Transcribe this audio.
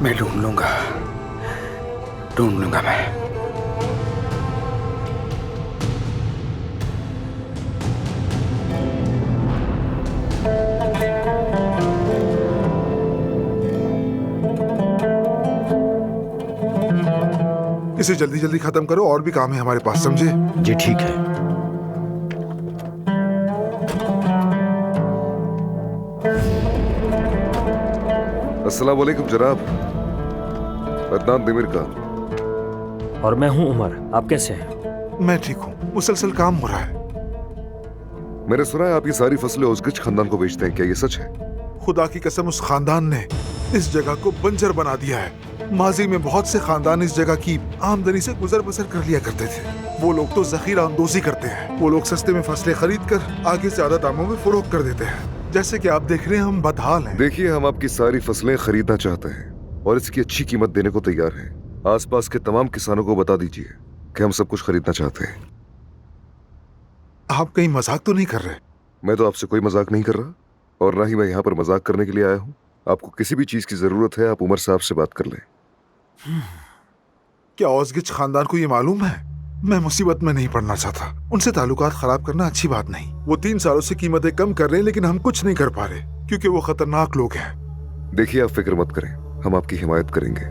मैं ढूंढ लूंगा मैं। इसे जल्दी जल्दी खत्म करो, और भी काम है हमारे पास, समझे? जी ठीक है। अस्सलाम वालेकुम जनाब, अदनान दिमिर का। और मैं हूं उमर, आप कैसे हैं? मैं ठीक हूँ, मुसलसल काम हो रहा है। मैंने सुना है आप ये सारी फसलें उज़गिच खानदान को बेचते हैं, क्या ये सच है? खुदा की कसम, उस खानदान ने इस जगह को बंजर बना दिया है। माजी में बहुत से खानदान इस जगह की आमदनी से गुजर बसर कर लिया करते थे। वो लोग तो जखीरा अंदोजी करते हैं। वो लोग सस्ते में फसलें खरीद कर आगे ज्यादा दामों में फरोख्त कर देते हैं। जैसे कि आप देख रहे हैं, हम बदहाल हैं। देखिए, हम आपकी सारी फसलें खरीदना चाहते हैं और इसकी अच्छी कीमत देने को तैयार हैं। आसपास के तमाम किसानों को बता दीजिए कि हम सब कुछ खरीदना चाहते हैं। आप कहीं मजाक तो नहीं कर रहे? मैं तो आपसे कोई मजाक नहीं कर रहा और ना ही मैं यहाँ पर मजाक करने के लिए आया हूँ। आपको किसी भी चीज की जरूरत है, आप उमर साहब से बात कर लें। क्या औज़गिच खानदान को ये मालूम है? मैं मुसीबत में नहीं पड़ना चाहता। उनसे ताल्लुकात खराब करना अच्छी बात नहीं। वो 3 सालों से कीमतें कम कर रहे हैं, लेकिन हम कुछ नहीं कर पा रहे क्योंकि वो खतरनाक लोग हैं। देखिए, आप फिक्र मत करें, हम आपकी हिमायत करेंगे।